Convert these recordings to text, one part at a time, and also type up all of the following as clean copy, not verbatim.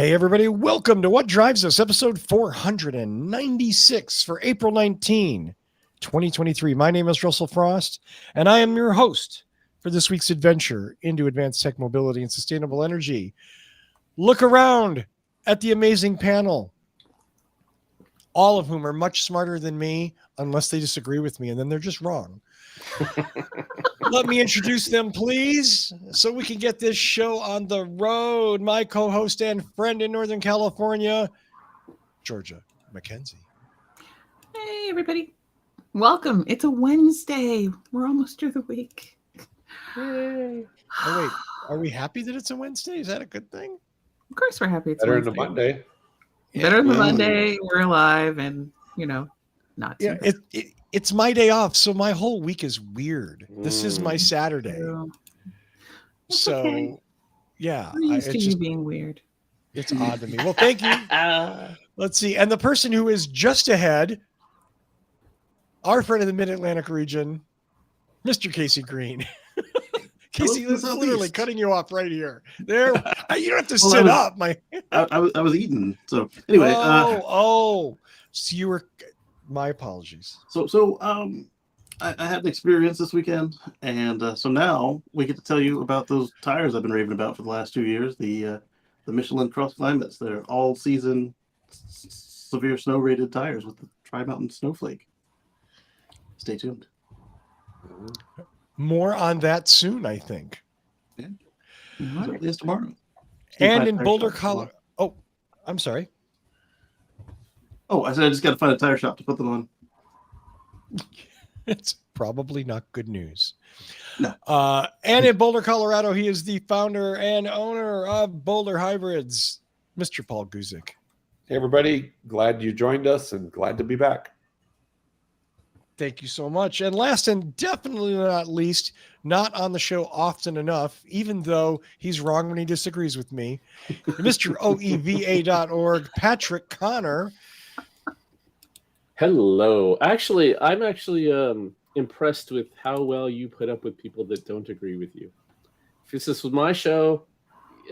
Hey, everybody. Welcome to What Drives Us, episode 496 for April 19, 2023. My name is Russell Frost, and I am your host for this week's adventure into advanced tech mobility and sustainable energy. Look around at the amazing panel, all of whom are much smarter than me, unless they disagree with me, and then they're just wrong. Let me introduce them, please, so we can get this show on the road. My co-host and friend in Northern California, Georgia McKenzie. Hey, everybody. Welcome. It's a Wednesday. We're almost through the week. Yay. Oh, wait. Are we happy that it's a Wednesday? Is that a good thing? Of course we're happy it's better Wednesday. than a Monday. Better than the Monday. We're alive and, not too bad. It's my day off, so my whole week is weird. This is my Saturday. So, okay. Yeah. We're used to you being weird. It's odd to me. Well, thank you. Let's see. And the person who is just ahead, our friend in the Mid-Atlantic region, Mr. Kacey Green. Kacey, this is literally cutting you off right here. There, you don't have to sit up. I was eating. So anyway. So you were. My apologies. So I had an experience this weekend, and so now we get to tell you about those tires I've been raving about for the last 2 years. The Michelin Cross Climates. They're all season severe snow rated tires with the Tri-Mountain Snowflake. Stay tuned. More on that soon, I think. Yeah. As early as tomorrow. And in Boulder, Colorado. Oh, I'm sorry. Oh, I said I just got to find a tire shop to put them on. It's probably not good news. No. And in Boulder, Colorado, he is the founder and owner of Boulder Hybrids, Mr. Paul Guzik. Hey, everybody. Glad you joined us and glad to be back. Thank you so much. And last and definitely not least, not on the show often enough, even though he's wrong when he disagrees with me, Mr. OEVA.org, Patrick Connor. Hello. I'm impressed with how well you put up with people that don't agree with you. If this was my show,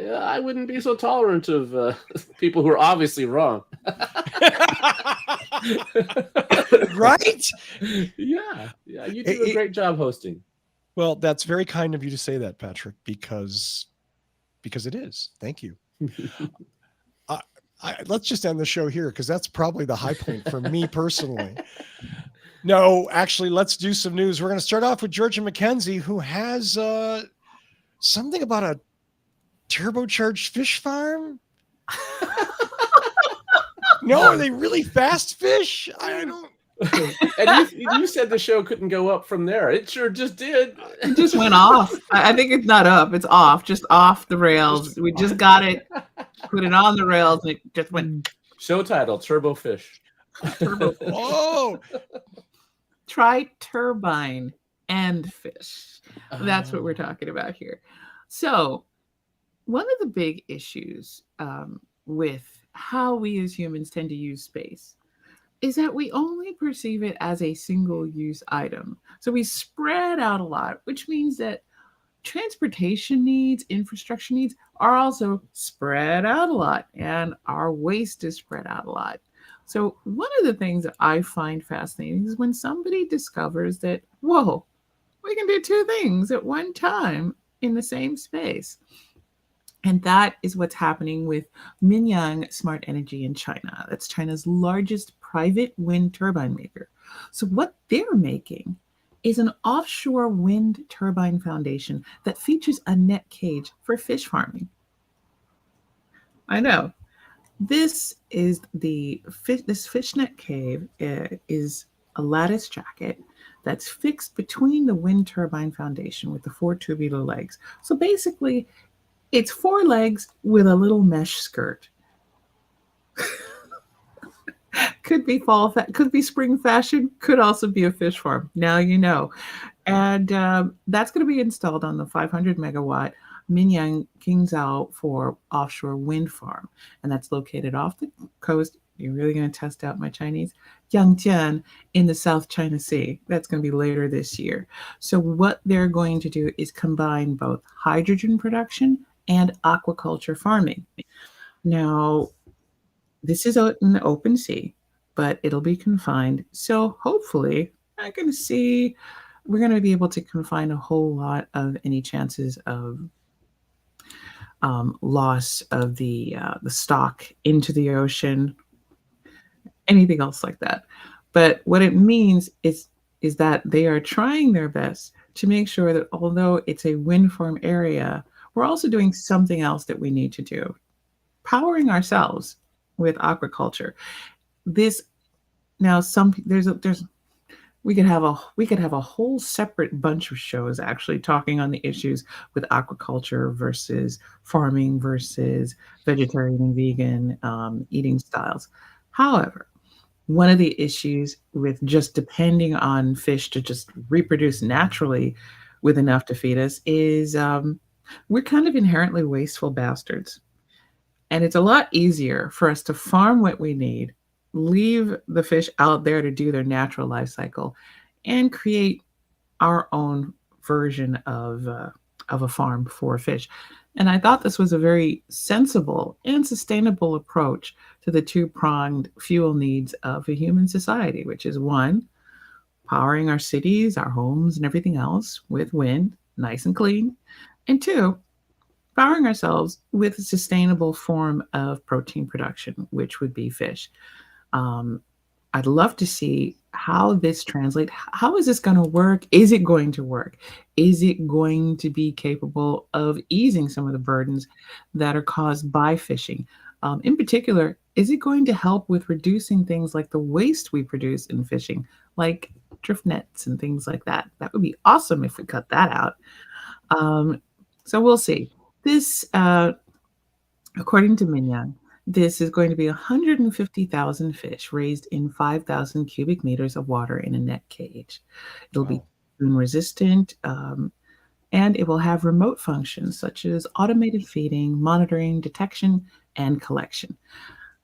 I wouldn't be so tolerant of people who are obviously wrong. Right? Yeah, you do a great job hosting. Well, that's very kind of you to say that, Patrick, because it is. Thank you. Let's just end the show here because that's probably the high point for me personally. No, actually, let's do some news. We're going to start off with Georgia McKenzie, who has something about a turbocharged fish farm. No, are they really fast fish? I don't. And you said the show couldn't go up from there. It sure just did. It just went off. I think it's not up. It's off. Just off the rails. We just got it. Put it on the rails and it just went. Show title, Turbo Fish. Oh. Try turbine and fish. That's what we're talking about here. So one of the big issues with how we as humans tend to use space is that we only perceive it as a single-use item. So we spread out a lot, which means that transportation needs, infrastructure needs are also spread out a lot, and our waste is spread out a lot. So one of the things that I find fascinating is when somebody discovers that, whoa, we can do two things at one time in the same space. And that is what's happening with Minyang Smart Energy in China. That's China's largest private wind turbine maker. So what they're making is an offshore wind turbine foundation that features a net cage for fish farming. I know. This is this fishnet cave is a lattice jacket that's fixed between the wind turbine foundation with the 4 tubular legs. So basically, it's 4 legs with a little mesh skirt. Could be fall, could be spring fashion, could also be a fish farm. Now you know. And that's going to be installed on the 500 megawatt Minyang Qingzhou for offshore wind farm. And that's located off the coast. You're really going to test out my Chinese? Yangjian in the South China Sea. That's going to be later this year. So what they're going to do is combine both hydrogen production and aquaculture farming. Now, this is out in the open sea, but it'll be confined. So hopefully, we're going to be able to confine a whole lot of any chances of loss of the stock into the ocean, anything else like that. But what it means is that they are trying their best to make sure that although it's a wind farm area, we're also doing something else that we need to do, powering ourselves with aquaculture. This now we could have a whole separate bunch of shows actually talking on the issues with aquaculture versus farming versus vegetarian and vegan eating styles. However, one of the issues with just depending on fish to just reproduce naturally with enough to feed us is we're kind of inherently wasteful bastards. And it's a lot easier for us to farm what we need, leave the fish out there to do their natural life cycle, and create our own version of a farm for fish. And I thought this was a very sensible and sustainable approach to the two-pronged fuel needs of a human society, which is one, powering our cities, our homes, and everything else with wind, nice and clean, and two, powering ourselves with a sustainable form of protein production, which would be fish. I'd love to see how this translates. How is this going to work? Is it going to work? Is it going to be capable of easing some of the burdens that are caused by fishing? In particular, is it going to help with reducing things like the waste we produce in fishing, like drift nets and things like that? That would be awesome if we cut that out. So we'll see. This, according to Mignon, this is going to be 150,000 fish raised in 5,000 cubic meters of water in a net cage. It'll be spoon resistant, and it will have remote functions such as automated feeding, monitoring, detection, and collection.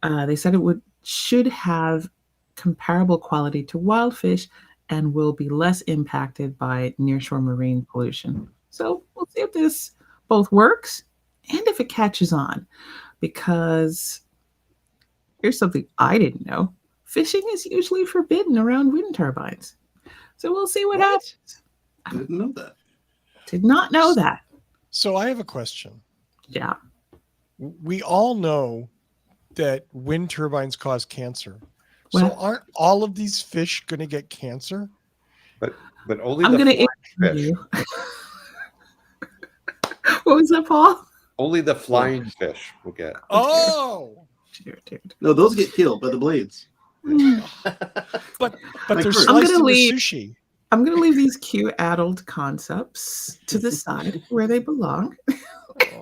They said should have comparable quality to wild fish and will be less impacted by nearshore marine pollution. So we'll see if this both works and if it catches on. Because here's something I didn't know. Fishing is usually forbidden around wind turbines. So we'll see what happens. I didn't know that. Did not know that. So I have a question. Yeah. We all know that wind turbines cause cancer. Well, so aren't all of these fish going to get cancer? But only I'm the going to flying answer fish. you. What was that, Paul? Only the flying fish will get. Oh, No, those get killed by the blades. but Like they're birds. sliced into leave- sushi. I'm going to leave these cute adult concepts to the side where they belong.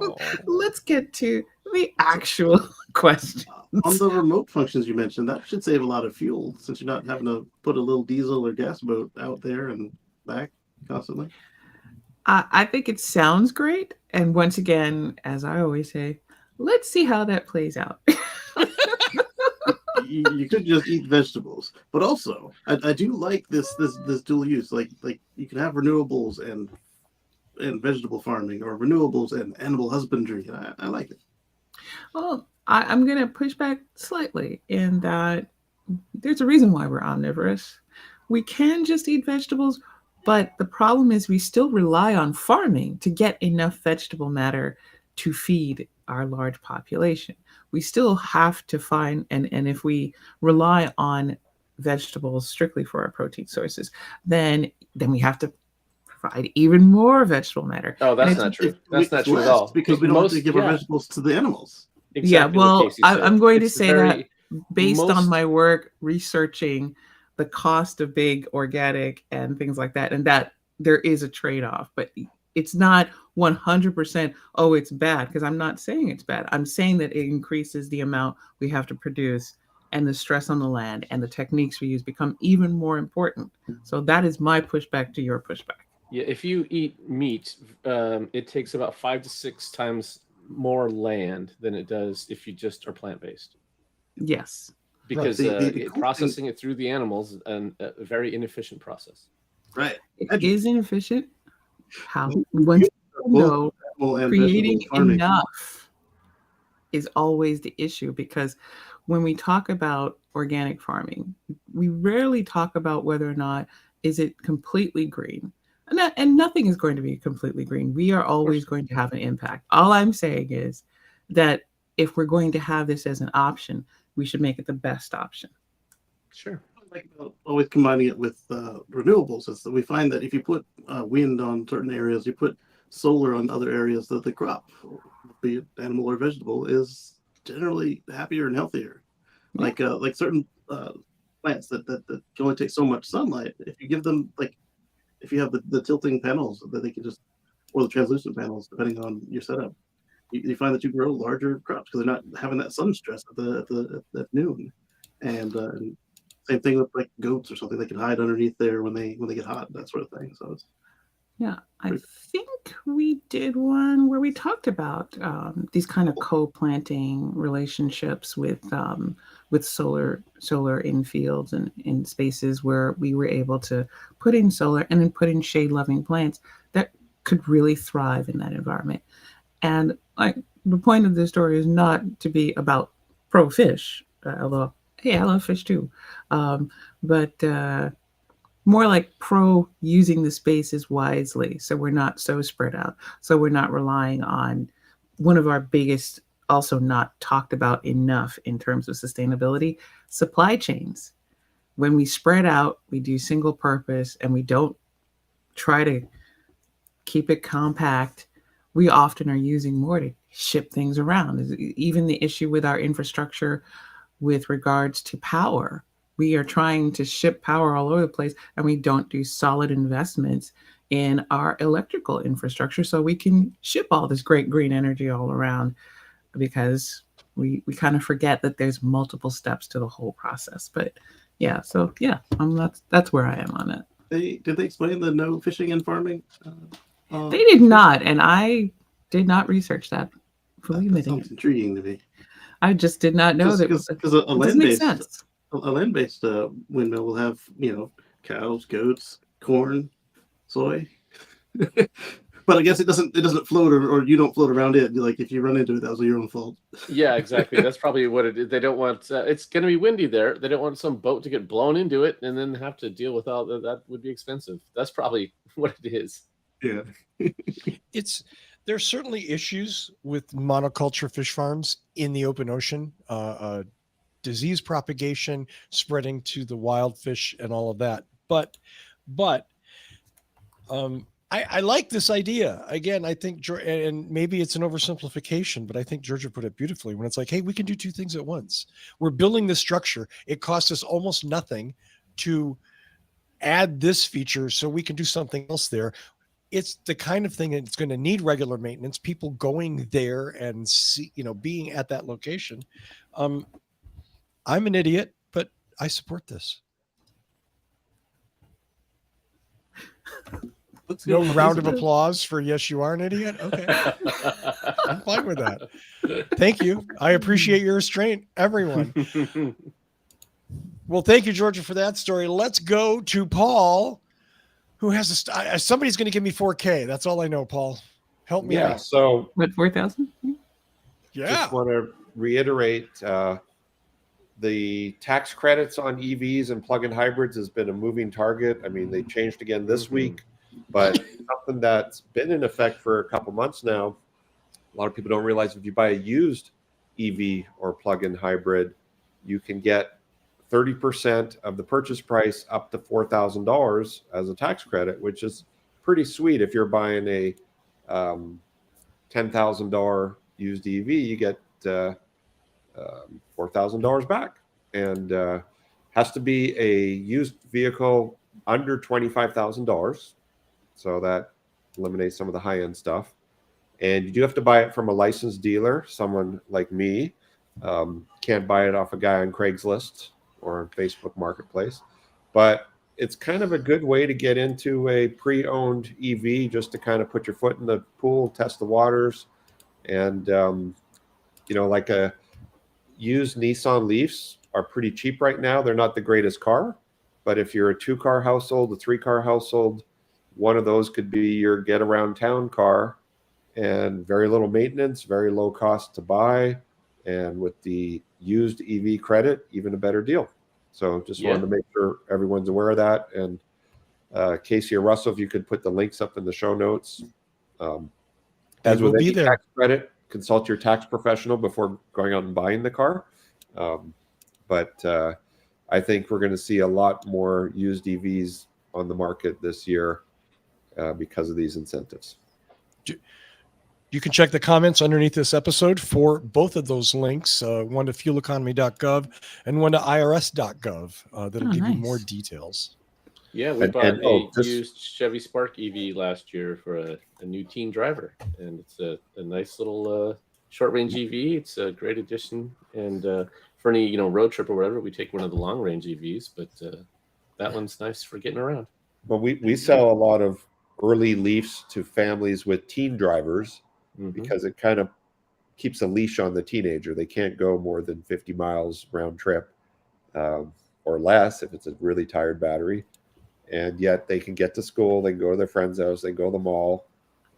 Oh. Let's get to the actual question. On the remote functions you mentioned, that should save a lot of fuel since you're not having to put a little diesel or gas boat out there and back constantly. I think it sounds great. And once again, as I always say, let's see how that plays out. You could just eat vegetables, but also I do like this dual use. Like you can have renewables and vegetable farming, or renewables and animal husbandry. I like it. Well, I'm going to push back slightly in that there's a reason why we're omnivorous. We can just eat vegetables, but the problem is we still rely on farming to get enough vegetable matter to feed our large population. We still have to find, and if we rely on vegetables strictly for our protein sources, then we have to provide even more vegetable matter. Oh, that's And not true. It's That's not true at less all. because we don't have to give our vegetables to the animals. Exactly what well, Kacey said. I'm going to It's say that based on most- my work researching the cost of big organic and things like that, and that there is a trade-off, but it's not 100%, oh, it's bad, because I'm not saying it's bad. I'm saying that it increases the amount we have to produce, and the stress on the land and the techniques we use become even more important. So that is my pushback to your pushback. Yeah, if you eat meat, it takes about 5 to 6 times more land than it does if you just are plant-based. Yes. Because The cool processing it through the animals is a very inefficient process. Right. It is inefficient. How? Once you know, Animal and creating vegetable farming. enough is always the issue, because when we talk about organic farming, we rarely talk about whether or not is it completely green. And nothing is going to be completely green. We are always going to have an impact. All I'm saying is that if we're going to have this as an option, we should make it the best option. Sure. Like always combining it with renewables is that we find that if you put wind on certain areas, you put solar on other areas, that the crop, be it animal or vegetable, is generally happier and healthier. Yeah. Like certain plants that can only take so much sunlight. If you give them, like, if you have the tilting panels that they can just, or the translucent panels, depending on your setup, you find that you grow larger crops because they're not having that sun stress at noon. And same thing with like goats or something; they can hide underneath there when they get hot, that sort of thing. So it's, Yeah, I think we did one where we talked about these kind of co-planting relationships with solar in fields and in spaces where we were able to put in solar and then put in shade-loving plants that could really thrive in that environment. And like the point of this story is not to be about pro fish, although hey, I love fish too, but more like pro using the spaces wisely, so we're not so spread out, so we're not relying on one of our biggest, also not talked about enough in terms of sustainability, supply chains. When we spread out, we do single purpose, and we don't try to keep it compact, we often are using more to ship things around. Even the issue with our infrastructure with regards to power, we are trying to ship power all over the place, and we don't do solid investments in our electrical infrastructure so we can ship all this great green energy all around, because we kind of forget that there's multiple steps to the whole process. But yeah, so yeah, that's where I am on it. did they explain the no fishing and farming? They did not, and I did not research that. That sounds intriguing to me. I just did not know that, because a land-based windmill will have, cows, goats, corn, soy. But I guess it doesn't float, or you don't float around it. Like if you run into it, that was your own fault. Yeah, exactly. That's probably what it is. They don't want it's going to be windy there. They don't want some boat to get blown into it and then have to deal with all that. That would be expensive. That's probably what it is. Yeah. There's certainly issues with monoculture fish farms in the open ocean, disease propagation, spreading to the wild fish, and all of that. But I like this idea. Again, I think, and maybe it's an oversimplification, but I think Georgia put it beautifully when it's like, hey, we can do two things at once. We're building this structure. It costs us almost nothing to add this feature so we can do something else there. It's the kind of thing that's going to need regular maintenance, people going there and being at that location. I'm an idiot, but I support this. No round of applause for yes, you are an idiot. Okay. I'm fine with that. Thank you. I appreciate your restraint, everyone. Well, thank you, Georgia, for that story. Let's go to Paul, who has somebody's going to give me 4K. That's all I know, Paul. Help me out. So what, 4,000? Yeah. Just want to reiterate, the tax credits on EVs and plug-in hybrids has been a moving target. I mean, they changed again this week, but something that's been in effect for a couple months now. A lot of people don't realize if you buy a used EV or plug-in hybrid, you can get 30% of the purchase price up to $4,000 as a tax credit, which is pretty sweet. If you're buying a $10,000 used EV, you get $4,000 back, and has to be a used vehicle under $25,000. So that eliminates some of the high-end stuff. And you do have to buy it from a licensed dealer. Someone like me can't buy it off a guy on Craigslist or Facebook Marketplace. But it's kind of a good way to get into a pre-owned EV, just to kind of put your foot in the pool, test the waters. And, like a used Nissan Leafs are pretty cheap right now. They're not the greatest car, but if you're a 2-car household, a 3-car household, one of those could be your get around town car, and very little maintenance, very low cost to buy. and with the used EV credit, even a better deal. So just wanted to make sure everyone's aware of that. And Kacey or Russell, if you could put the links up in the show notes. As with any tax credit, consult your tax professional before going out and buying the car. But I think we're going to see a lot more used EVs on the market this year because of these incentives. You can check the comments underneath this episode for both of those links, one to fueleconomy.gov and one to irs.gov. That'll give you more details. Yeah, we bought a used Chevy Spark EV last year for a new teen driver, and it's a nice little short-range EV. It's a great addition, and for any road trip or whatever, we take one of the long-range EVs, but that one's nice for getting around. Well, we sell a lot of early Leafs to families with teen drivers because it kind of keeps a leash on the teenager. They can't go more than 50 miles round trip or less if it's a really tired battery. And yet they can get to school, they can go to their friend's house, they can go to the mall,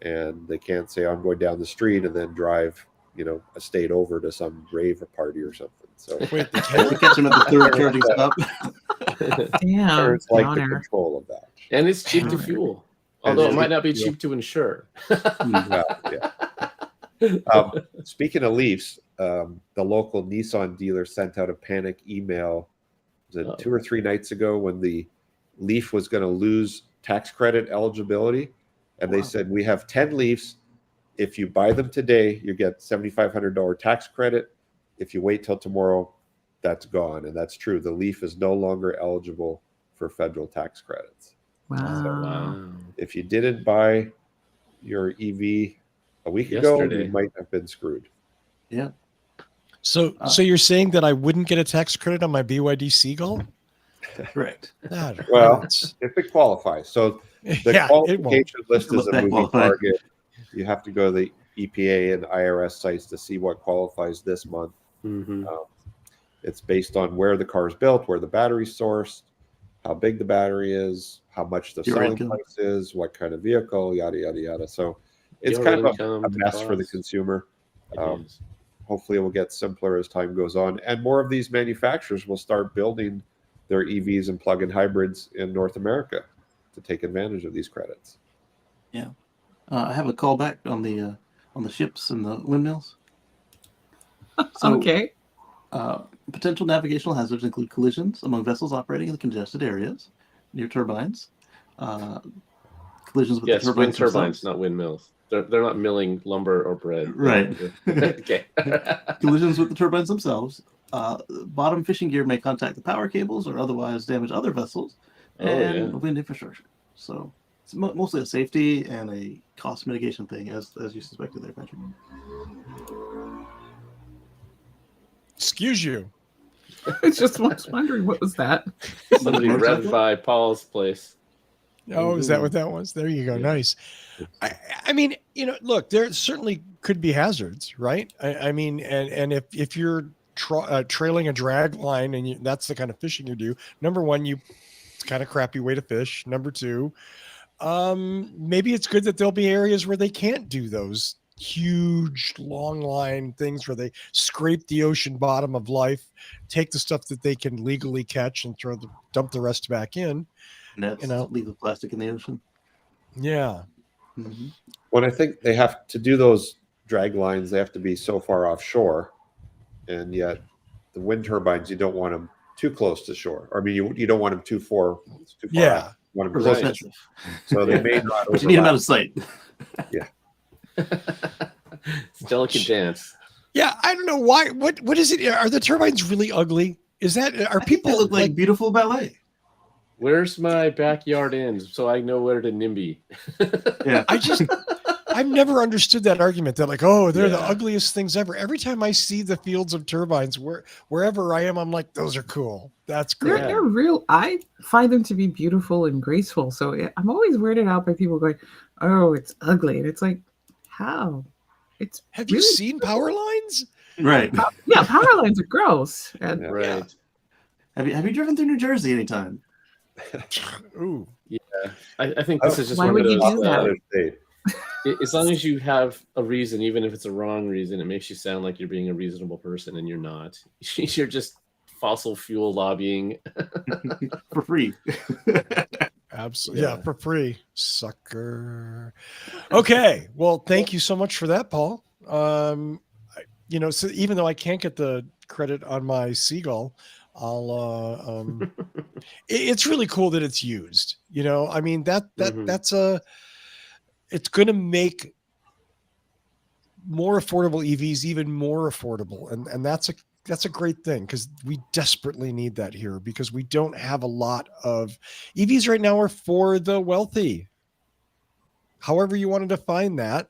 and they can't say, I'm going down the street and then drive, a state over to some rave party or something. So wait, they catch them at the third charging stop. Damn, parents like the control of that. And it's cheap to fuel, although it might not be cheap to insure. Speaking of Leafs, the local Nissan dealer sent out a panic email, was it 2 or 3 nights ago, when the Leaf was going to lose tax credit eligibility, and they said, we have 10 Leafs. If you buy them today, you get $7,500 tax credit. If you wait till tomorrow, that's gone. And that's true. The Leaf is no longer eligible for federal tax credits. Wow. So, if you didn't buy your EV a week ago, you might have been screwed. Yeah. So you're saying that I wouldn't get a tax credit on my BYD Seagull? Correct. Well, if it qualifies. So the qualification list is a moving target. You have to go to the EPA and IRS sites to see what qualifies this month. It's based on where the car is built, where the battery's sourced, how big the battery is, how much the selling price is, what kind of vehicle, yada, yada, yada. So it's kind of a mess for the consumer. Hopefully it will get simpler as time goes on. And more of these manufacturers will start building their EVs and plug-in hybrids in North America to take advantage of these credits. Yeah. I have a call back on the ships and the windmills. So, okay. Potential navigational hazards include collisions among vessels operating in congested areas near turbines. Collisions with the turbines. Wind turbines, not windmills. They're not milling lumber or bread. Right. Okay. Collisions with the turbines themselves. Bottom fishing gear may contact the power cables or otherwise damage other vessels and wind infrastructure. So it's mostly a safety and a cost mitigation thing, as you suspected there, Patrick. Excuse you. I just was wondering, what was that? Somebody read by Paul's place. Oh, is that what that was? There you go. Yeah. Nice. I mean, look, there certainly could be hazards, right? I mean, and if you're trailing a drag line and that's the kind of fishing you do, number one, it's kind of crappy way to fish. Number two, maybe it's good that there'll be areas where they can't do those huge long line things where they scrape the ocean bottom of life, take the stuff that they can legally catch and dump the rest back in. Nets, leave the plastic in the ocean. Yeah. Mm-hmm. When I think they have to do those drag lines, they have to be so far offshore, and yet the wind turbines, you don't want them too close to shore. I mean, you don't want them too far. Yeah. Out. You want them close to shore. So they may not. But you need them out of sight. Yeah. It's a delicate dance. Yeah, I don't know why. What is it? Are the turbines really ugly? Are people they look like beautiful ballet? Where's my backyard ends so I know where to NIMBY? Yeah. I've never understood that argument that they're the ugliest things ever. Every time I see the fields of turbines, wherever I am, I'm like, those are cool. That's great. They're real. I find them to be beautiful and graceful. So I'm always weirded out by people going, oh, it's ugly. And it's like, how? Have you seen power lines? Right. Yeah, power lines are gross. And, right. Have you driven through New Jersey anytime? Ooh. Yeah. I think this is just why one would of you those. do that? As long as you have a reason, even if it's a wrong reason, it makes you sound like you're being a reasonable person, and you're not. You're just fossil fuel lobbying for free. Absolutely. Yeah, for free. Sucker. Okay. Well, thank you so much for that, Paul. So even though I can't get the credit on my seagull, I'll it's really cool that it's used. I mean that's it's going to make more affordable EVs even more affordable, and that's a great thing, because we desperately need that here, because we don't have a lot of EVs right now are for the wealthy. However you want to define that.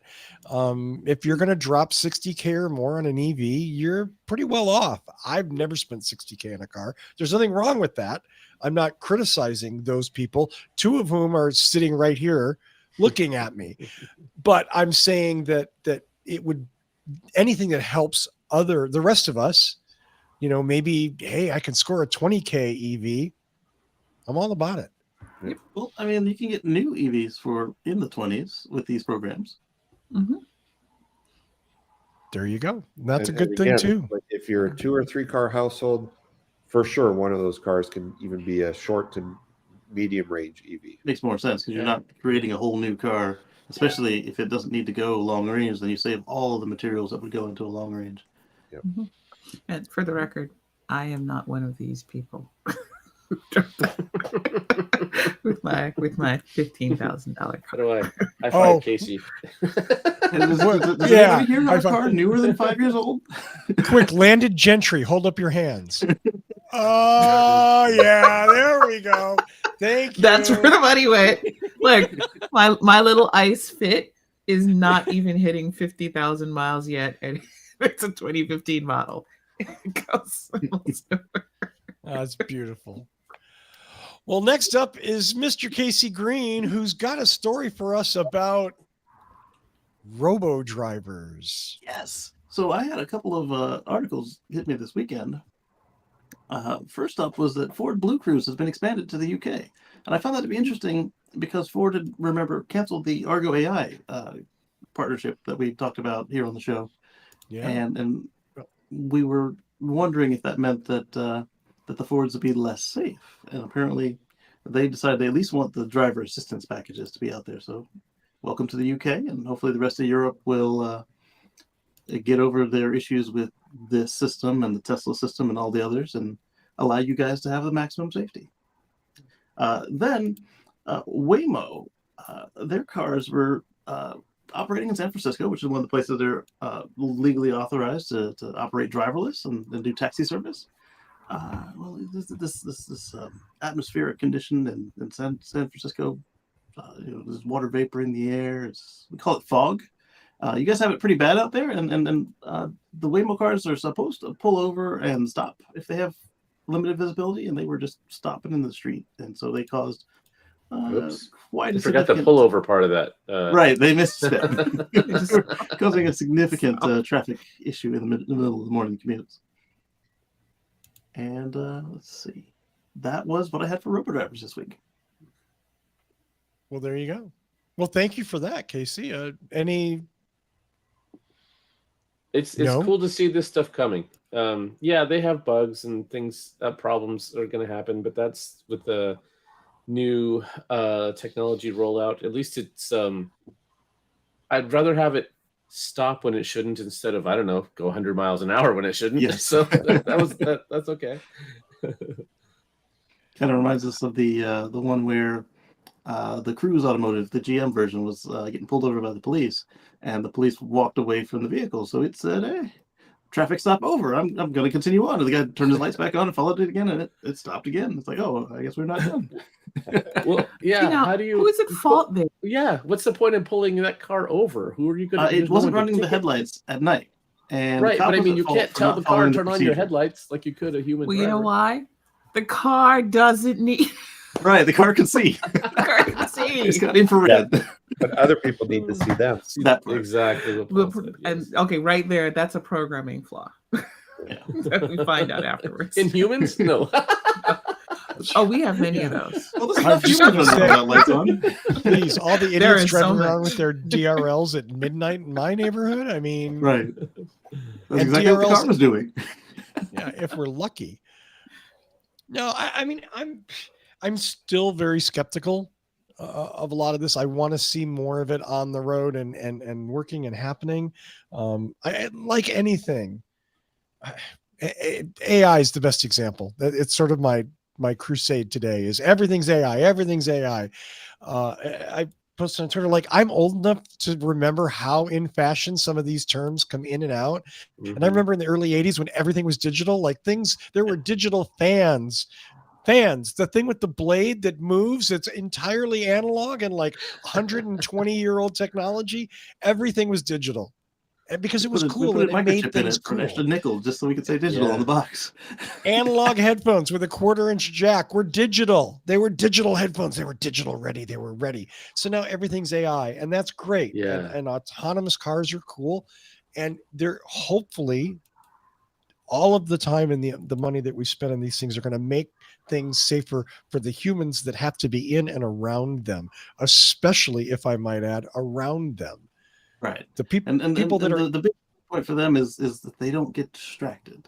If you're going to drop $60K or more on an EV, you're pretty well off. I've never spent $60K in a car. There's nothing wrong with that. I'm not criticizing those people, two of whom are sitting right here looking at me. But I'm saying that it would, anything that helps the rest of us, maybe, hey, I can score a 20K EV. I'm all about it. Yep. Well, I mean, you can get new EVs for in the 20s with these programs. Mm-hmm. There you go. That's a good thing too. If you're a 2 or 3 car household, for sure, one of those cars can even be a short to medium range EV. Makes more sense, because you're not creating a whole new car, especially if it doesn't need to go long range. Then you save all of the materials that would go into a long range. Yep. Mm-hmm. And for the record, I am not one of these people. with my $15,000 car. How do I find Kacey? Does anybody here have a car newer than 5 years old? Quick, landed gentry, hold up your hands. Oh yeah, there we go. Thank you. That's where the money went. Look, my little ice fit is not even hitting 50,000 miles yet, and it's a 2015 model. It goes almost over. That's beautiful. Well, next up is Mr. Kacey Green, who's got a story for us about Robo-Drivers. Yes. So I had a couple of articles hit me this weekend. First up was that Ford BlueCruise has been expanded to the UK. And I found that to be interesting because Ford had, canceled the Argo AI partnership that we talked about here on the show. Yeah. And we were wondering if that meant that the Fords would be less safe. And apparently they decided they at least want the driver assistance packages to be out there. So welcome to the UK, and hopefully the rest of Europe will get over their issues with this system and the Tesla system and all the others, and allow you guys to have the maximum safety. Then Waymo, their cars were operating in San Francisco, which is one of the places they're legally authorized to operate driverless and do taxi service. Well, this atmospheric condition in San Francisco, there's water vapor in the air. We call it fog. You guys have it pretty bad out there, and the Waymo cars are supposed to pull over and stop if they have limited visibility, and they were just stopping in the street, and so they caused quite a forgot the pullover part of that. Right, they missed that, causing a significant traffic issue in the middle of the morning commutes. And let's see, that was what I had for Robo-Drivers this week. Well, there you go. Well, thank you for that, Kacey. It's cool to see this stuff coming. Yeah, they have bugs and things, problems are going to happen, but that's with the new technology rollout. At least it's I'd rather have it stop when it shouldn't instead of, I don't know, go 100 miles an hour when it shouldn't. Yes. So that's okay. Kind of reminds us of the one where the Cruise Automotive, the GM version, was getting pulled over by the police, and the police walked away from the vehicle. So it said, "Hey, traffic stop over. I'm going to continue on." And the guy turned his lights back on and followed it again, and it stopped again. It's like, oh, I guess we're not done. Well, yeah. How do you? Who's at fault there? Yeah. What's the point in pulling that car over? Who are you going to? It wasn't running the headlights at night, and right. But I mean, you can't tell the car to turn on your headlights like you could a human. Well, you know why? The car doesn't need. Right, the car can see. The car can see. It's got infrared. Yeah, but other people need to see them. Exactly. Okay, right there. That's a programming flaw. Yeah. That we find out afterwards. In humans, no. Oh, we have many of those. Well, this I'm is just humans gonna running say- around lights on. Please, all the There idiots is so driving around much. with their DRLs at midnight in my neighborhood. I mean, Right. That's And exactly what the DRLs car was doing. yeah, if we're lucky. No, I mean, I'm still very skeptical of a lot of this. I want to see more of it on the road and working and happening. Like anything, AI is the best example. It's sort of my crusade today is everything's AI, everything's AI. I posted on Twitter, like I'm old enough to remember how in fashion some of these terms come in and out. Mm-hmm. And I remember in the early 80s when everything was digital, like there were digital fans, the thing with the blade that moves, it's entirely analog and like 120-year-old technology. Everything was digital. And because it was We cool put and a it made microchip in things it for an cool. extra nickel just so we could say digital Yeah. on the box. Analog headphones with a 1/4-inch jack were digital. They were digital headphones. They were digital ready. They were ready. So now everything's AI, and that's great. Yeah. And autonomous cars are cool. And they're hopefully all of the time and the money that we spend on these things are going to make things safer for the humans that have to be in and around them, especially, if I might add, around them. Right. The people And people that are the big point for them is that they don't get distracted.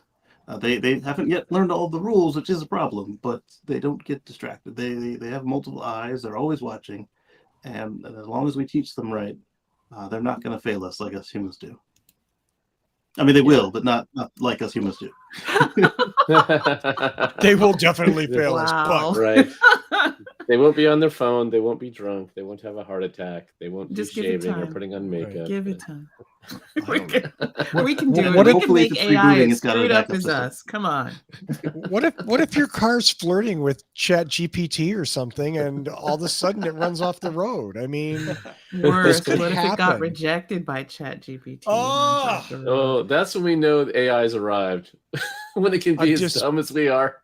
They haven't yet learned all the rules, which is a problem, but they don't get distracted. They have multiple eyes. They're always watching. And as long as we teach them right, they're not going to fail us like us humans do. I mean, they will, but not like us humans do. they will definitely fail us. Wow. But Right. They won't be on their phone. They won't be drunk. They won't have a heart attack. They won't Just be give it shaving or time. putting on makeup. Give it time. I We don't can, we can do What it. if- We can hopefully make if it's AI rebooting, as it's got a screwed up backup as system. us. Come on. What if your car's flirting with Chat GPT or something, and all of a sudden it runs off the road? I mean, Worse, could what if it got happen. rejected by Chat GPT? Oh! Oh, that's when we know the AI's arrived. When it can be I'm as just- dumb as we are.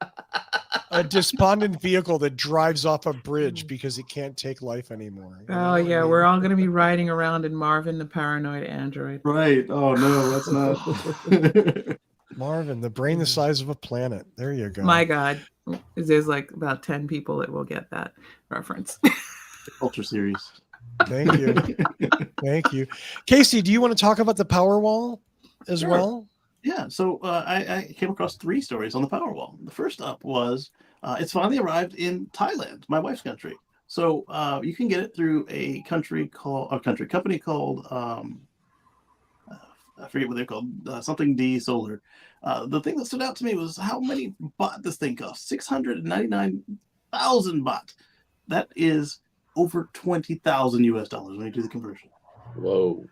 A despondent vehicle that drives off a bridge because it can't take life anymore. You know? Oh I yeah, mean, we're all going to be riding around in Marvin the paranoid android. Right. Oh, no, that's not. Marvin, the brain the size of a planet. There you go. My God, there's like about 10 people that will get that reference. Ultra series. Thank you. Thank you. Kacey, do you want to talk about the Powerwall as Sure. well? Yeah, so I came across 3 stories on the Powerwall. The first up was it's finally arrived in Thailand, my wife's country. So you can get it through a company called I forget what they're called, something D Solar. The thing that stood out to me was how many baht this thing cost. 699,000 baht. That is over 20,000 US dollars when you do the conversion. Whoa.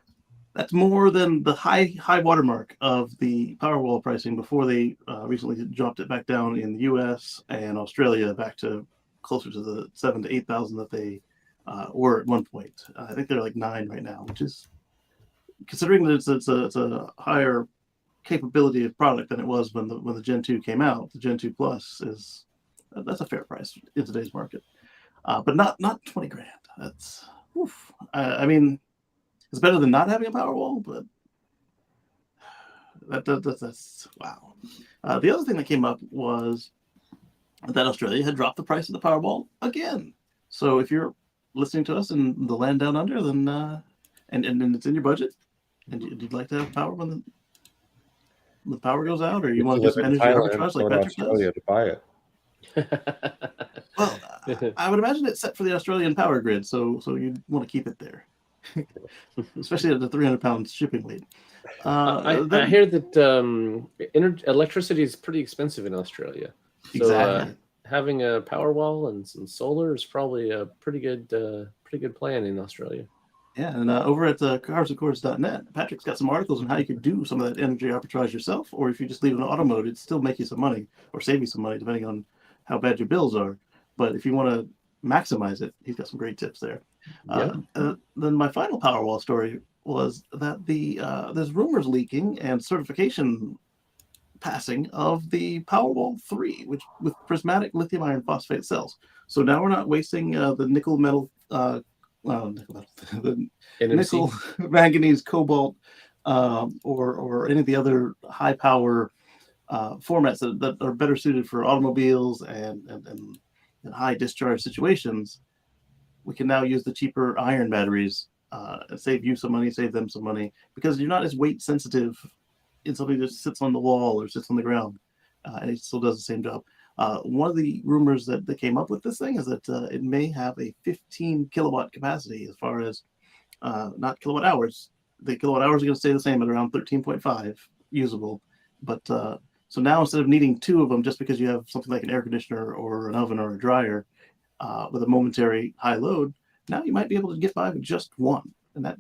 That's more than the high watermark of the Powerwall pricing before they recently dropped it back down in the U.S. and Australia back to closer to the 7,000 to 8,000 that they were at one point. I think they're like 9 right now, which is, considering that it's a higher capability of product than it was when the Gen 2 came out. The Gen 2 Plus that's a fair price in today's market, but not 20 grand. That's oof. I mean. It's better than not having a Powerwall, but that's wow. The other thing that came up was that Australia had dropped the price of the Powerwall again. So if you're listening to us in the land down under, then and it's in your budget, and you'd like to have power when the power goes out, or you want to do some energy arbitrage like Patrick does. To buy it. Well, I would imagine it's set for the Australian power grid, so you'd want to keep it there. Especially at the 300-pound shipping weight. I hear that electricity is pretty expensive in Australia. So Exactly. having a Powerwall and some solar is probably a pretty good plan in Australia. Yeah, and over at carsandcords.net, Patrick's got some articles on how you could do some of that energy arbitrage yourself, or if you just leave it in auto mode, it'd still make you some money or save you some money depending on how bad your bills are. But if you want to maximize it, he's got some great tips there. Then my final Powerwall story was that there's rumors leaking and certification passing of the Powerwall 3, which with prismatic lithium iron phosphate cells. So now we're not wasting the nickel, manganese, cobalt, or any of the other high power formats that are better suited for automobiles and in high discharge situations, we can now use the cheaper iron batteries and save you some money, save them some money, because you're not as weight sensitive in something that sits on the wall or sits on the ground, and it still does the same job. One of the rumors that came up with this thing is that it may have a 15 kilowatt capacity as far as not kilowatt hours. The kilowatt hours are going to stay the same at around 13.5 usable. But so now instead of needing two of them just because you have something like an air conditioner or an oven or a dryer with a momentary high load, now you might be able to get by with just one. And that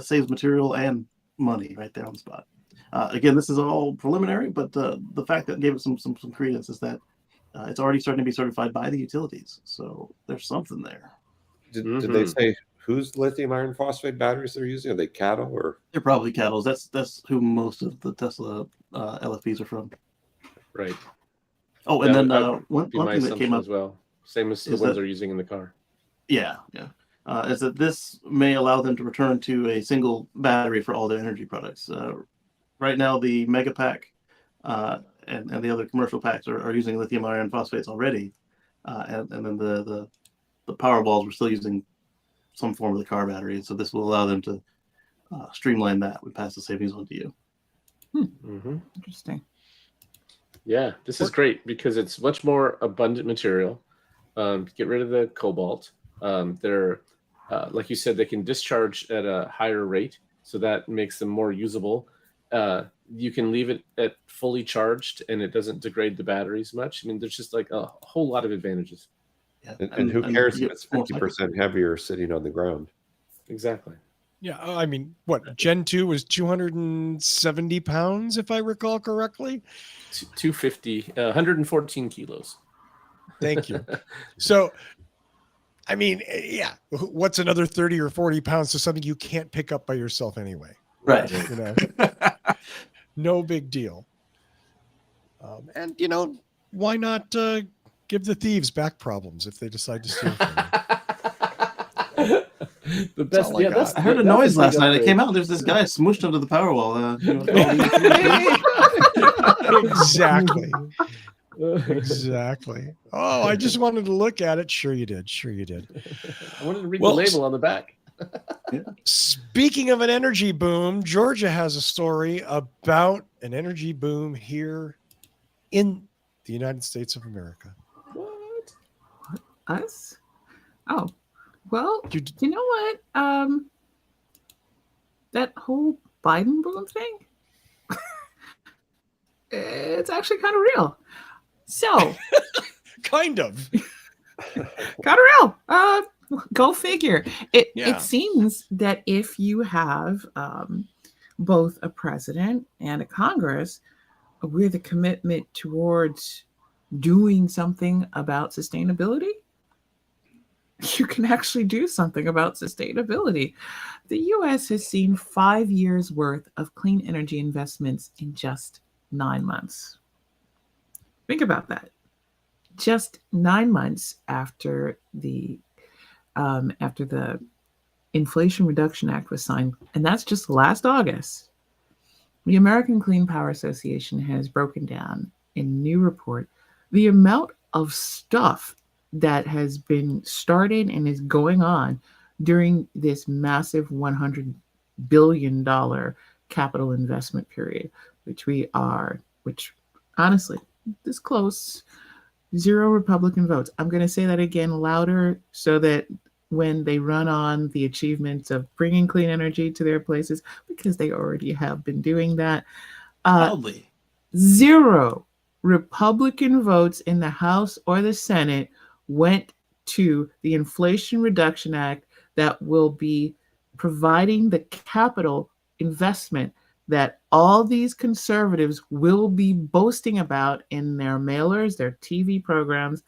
saves material and money right there on the spot. Again, this is all preliminary, but the fact that gave it some credence is that it's already starting to be certified by the utilities. So there's something there. Did they say whose lithium iron phosphate batteries they're using? Are they Cattle or? They're probably Cattle's. That's who most of the Tesla LFPs are from. Right. Oh, and That then would one be my thing that came assumption up as well. Same as the is ones that- they're using in the car. Yeah, is that this may allow them to return to a single battery for all their energy products. Right now, the Mega Pack and the other commercial packs are using lithium iron phosphates already, and then the Powerwalls were still using some form of the car battery. So this will allow them to streamline that and pass the savings on to you. Mm-hmm. Interesting. Yeah, this is great because it's much more abundant material. Get rid of the cobalt. They're, like you said, they can discharge at a higher rate, so that makes them more usable. You can leave it at fully charged, and it doesn't degrade the batteries much. I mean, there's just like a whole lot of advantages. Yeah. And who cares if it's 50% heavier sitting on the ground? Exactly. Yeah, I mean, what Gen 2 was 270 pounds, if I recall correctly. 250, 114 kilos. Thank you. So, I mean, yeah, what's another 30 or 40 pounds to something you can't pick up by yourself anyway? Right. You know, no big deal. And, you know, why not give the thieves back problems if they decide to steal from you? The best, all I got. I heard a noise last night. It came out. There's this guy smooshed under the Powerwall. Exactly. Exactly. Oh, I just wanted to look at it. Sure you did. Sure you did. I wanted to read Well, the label on the back. Speaking of an energy boom, Georgia has a story about an energy boom here in the United States of America. What? Us? Oh, well, You- you know what? That whole Biden boom thing, it's actually kind of real. So, Kind of. kind of real. Go figure. Yeah. It seems that if you have both a president and a Congress with a commitment towards doing something about sustainability, you can actually do something about sustainability. The U.S. has seen 5 years worth of clean energy investments in just 9 months. Think about that. Just 9 months after the Inflation Reduction Act was signed, and that's just last August, the American Clean Power Association has broken down in a new report the amount of stuff that has been started and is going on during this massive $100 billion capital investment period, which honestly, this close, 0 Republican votes. I'm going to say that again louder so that when they run on the achievements of bringing clean energy to their places, because they already have been doing that. Loudly. 0 Republican votes in the House or the Senate went to the Inflation Reduction Act that will be providing the capital investment that all these conservatives will be boasting about in their mailers, their TV programs,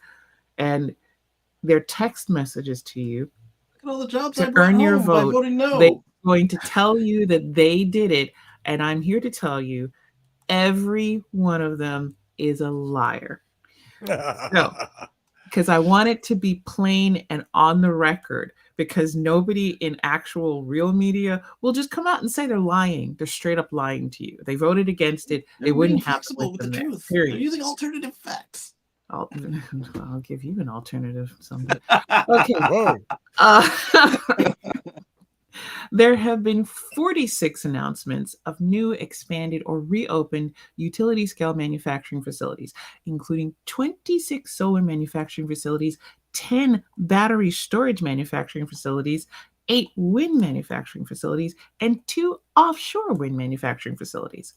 and their text messages to you. Look at all the jobs To I brought earn your home by vote, voting no. They're going to tell you that they did it. And I'm here to tell you, every one of them is a liar. No. Because I want it to be plain and on the record, because nobody in actual real media will just come out and say they're lying. They're straight up lying to you. They voted against it. They They're wouldn't being have flexible split with them the there, truth. period. They're using alternative facts. I'll give you an alternative someday. Okay. Whoa. There have been 46 announcements of new, expanded, or reopened utility scale manufacturing facilities, including 26 solar manufacturing facilities, 10 battery storage manufacturing facilities, 8 wind manufacturing facilities, and 2 offshore wind manufacturing facilities.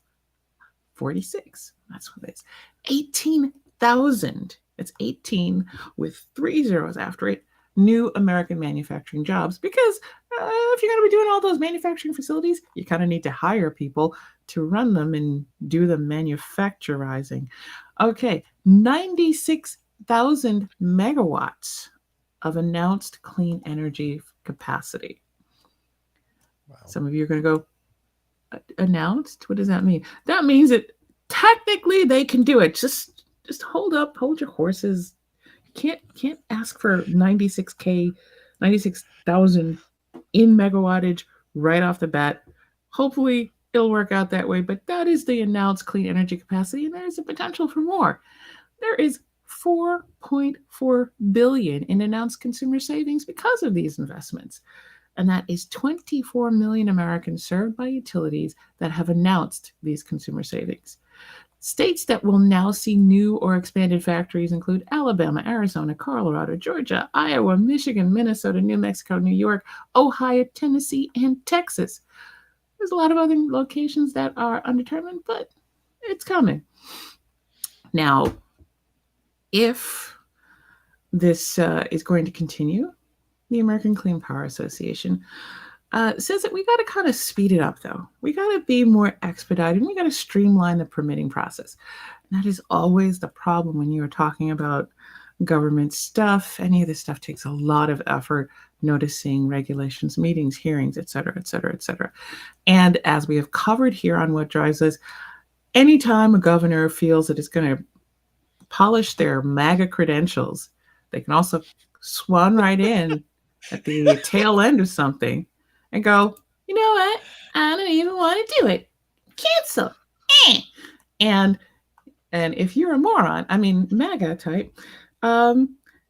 46. That's what it is. 18,000. It's 18 with 3 zeros after it. New American manufacturing jobs, because if you're going to be doing all those manufacturing facilities, you kind of need to hire people to run them and do the manufacturizing. Okay, 96,000 megawatts of announced clean energy capacity. Wow. Some of you are going to go, announced? What does that mean? That means that technically they can do it. Just hold your horses. Can't ask for 96,000 in megawattage right off the bat. Hopefully it'll work out that way, but that is the announced clean energy capacity, and there's a potential for more. There is $4.4 billion in announced consumer savings because of these investments, and that is 24 million Americans served by utilities that have announced these consumer savings. States that will now see new or expanded factories include Alabama, Arizona, Colorado, Georgia, Iowa, Michigan, Minnesota, New Mexico, New York, Ohio, Tennessee, and Texas. There's a lot of other locations that are undetermined, but it's coming. Now, if this is going to continue, the American Clean Power Association says that we got to kind of speed it up, though. We got to be more expedited, and we got to streamline the permitting process. And that is always the problem when you're talking about government stuff. Any of this stuff takes a lot of effort, noticing, regulations, meetings, hearings, et cetera, et cetera, et cetera. And as we have covered here on What Drives Us, anytime a governor feels that it's going to polish their MAGA credentials, they can also swan right in at the tail end of something and go, you know what? I don't even want to do it. Cancel. And if you're a moron, I mean MAGA type,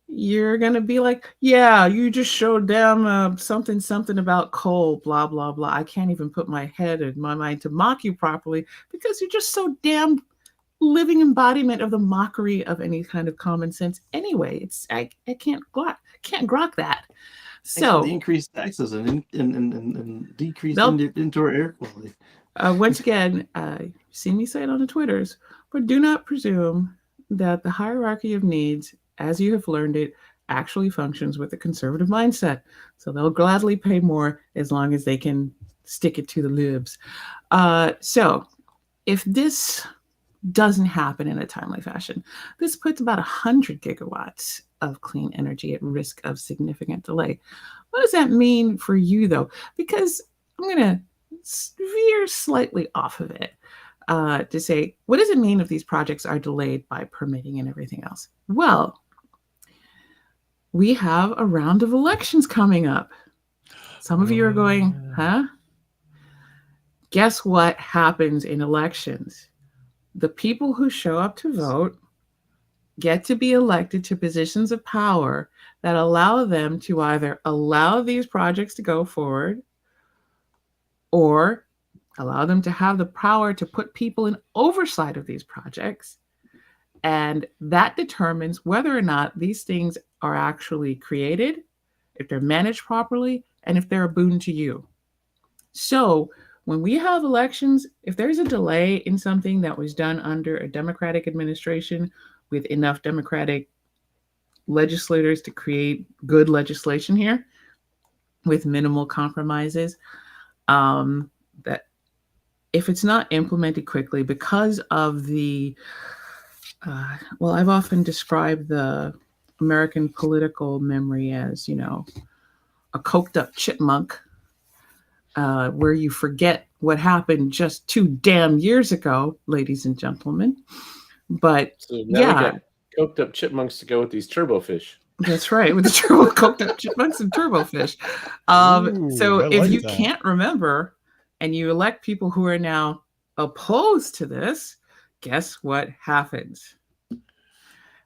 you're gonna be like, yeah, you just showed them something about coal, blah blah blah. I can't even put my head and my mind to mock you properly because you're just so damn living embodiment of the mockery of any kind of common sense. Anyway, it's I can't grok that. So the increased taxes and decreased indoor air quality. Once again, see me say it on the Twitters, but do not presume that the hierarchy of needs, as you have learned it, actually functions with a conservative mindset. So they'll gladly pay more as long as they can stick it to the libs. So if this doesn't happen in a timely fashion, this puts about 100 gigawatts of clean energy at risk of significant delay. What does that mean for you, though? Because I'm going to veer slightly off of it to say, what does it mean if these projects are delayed by permitting and everything else? Well, we have a round of elections coming up. Some of you are going, huh? Guess what happens in elections? The people who show up to vote get to be elected to positions of power that allow them to either allow these projects to go forward or allow them to have the power to put people in oversight of these projects. And that determines whether or not these things are actually created, if they're managed properly, and if they're a boon to you. So when we have elections, if there's a delay in something that was done under a Democratic administration with enough Democratic legislators to create good legislation here with minimal compromises, that if it's not implemented quickly because of the, I've often described the American political memory as, a coked up chipmunk, where you forget what happened just 2 damn years ago, ladies and gentlemen. But so now we got coked up chipmunks to go with these turbofish. That's right, with the coked up chipmunks and turbofish. So if you can't remember and you elect people who are now opposed to this, guess what happens?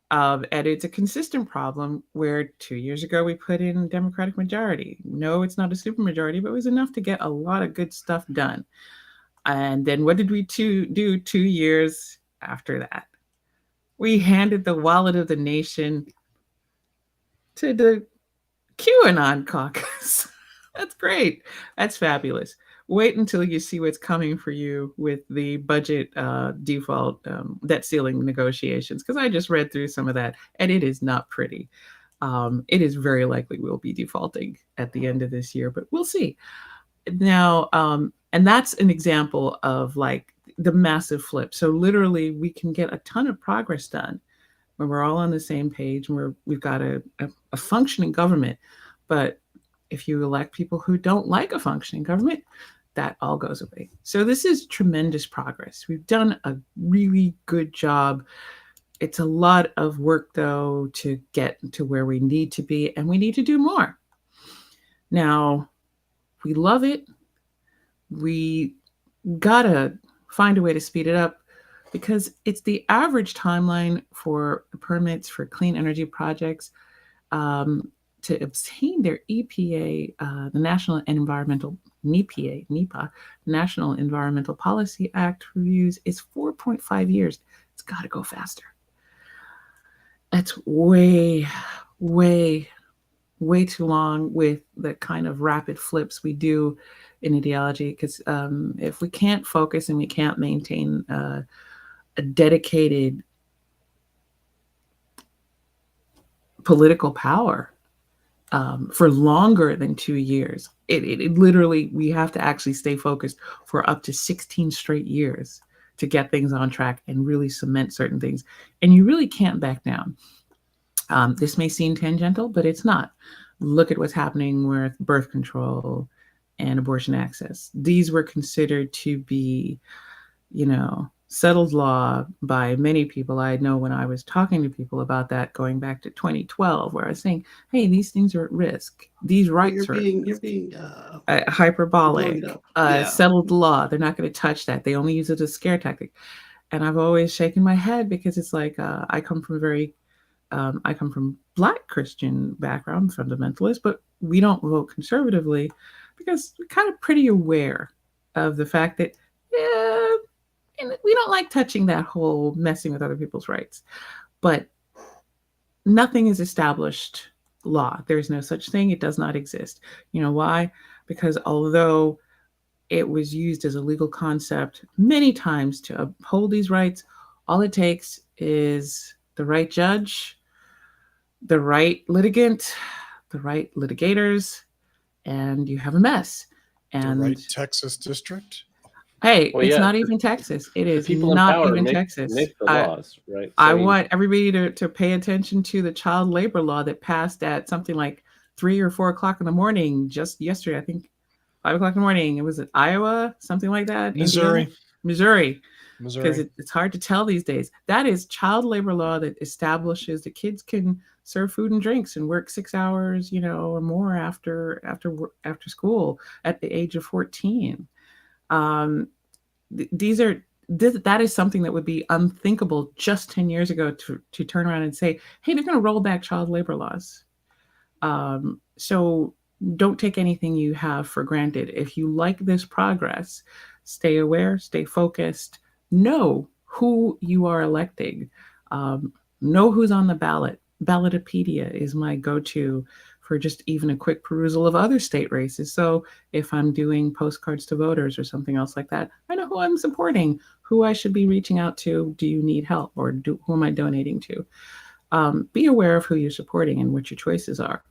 And it's a consistent problem where 2 years ago we put in Democratic majority. No, it's not a supermajority, but it was enough to get a lot of good stuff done. And then what did we do 2 years after that? We handed the wallet of the nation to the QAnon caucus. That's great. That's fabulous. Wait until you see what's coming for you with the budget default debt ceiling negotiations, because I just read through some of that, and it is not pretty. It is very likely we'll be defaulting at the end of this year, but we'll see. Now, and that's an example of like the massive flip. So literally, we can get a ton of progress done when we're all on the same page and we've got a functioning government. But if you elect people who don't like a functioning government, that all goes away. So this is tremendous progress. We've done a really good job. It's a lot of work, though, to get to where we need to be, and we need to do more. Now, we love it. We gotta find a way to speed it up, because it's the average timeline for permits for clean energy projects to obtain their EPA, the National Environmental NEPA, National Environmental Policy Act reviews is 4.5 years. It's got to go faster. That's way, way, way too long with the kind of rapid flips we do in ideology. Because if we can't focus and we can't maintain a dedicated political power for longer than 2 years, it literally, we have to actually stay focused for up to 16 straight years to get things on track and really cement certain things. And you really can't back down. This may seem tangential, but it's not. Look at what's happening with birth control and abortion access. These were considered to be, settled law by many people. I know when I was talking to people about that going back to 2012, where I was saying, hey, these things are at risk. These rights are hyperbolic, settled law. They're not going to touch that. They only use it as a scare tactic. And I've always shaken my head, because it's like, I come from Black Christian background, fundamentalist, but we don't vote conservatively because we're kind of pretty aware of the fact that, and we don't like touching that whole messing with other people's rights. But nothing is established law. There's no such thing. It does not exist. You know why? Because although it was used as a legal concept many times to uphold these rights, all it takes is the right judge, the right litigant, the right litigators, and you have a mess. And the right Texas district. Hey, it's not even Texas. It is not even Texas. Make the laws, right? So, I want everybody to pay attention to the child labor law that passed at something like 3 or 4 o'clock in the morning just yesterday. I think 5 o'clock in the morning. It was at Iowa, something like that. Missouri. Because it's hard to tell these days. That is child labor law that establishes that kids can serve food and drinks and work 6 hours, or more after school at the age of 14. That is something that would be unthinkable just 10 years ago to turn around and say, hey, they're going to roll back child labor laws. So don't take anything you have for granted. If you like this progress, stay aware, stay focused, know who you are electing, know who's on the ballot. Ballotopedia is my go-to for just even a quick perusal of other state races. So if I'm doing postcards to voters or something else like that, I know who I'm supporting, who I should be reaching out to. Do you need help, or who am I donating to? Be aware of who you're supporting and what your choices are.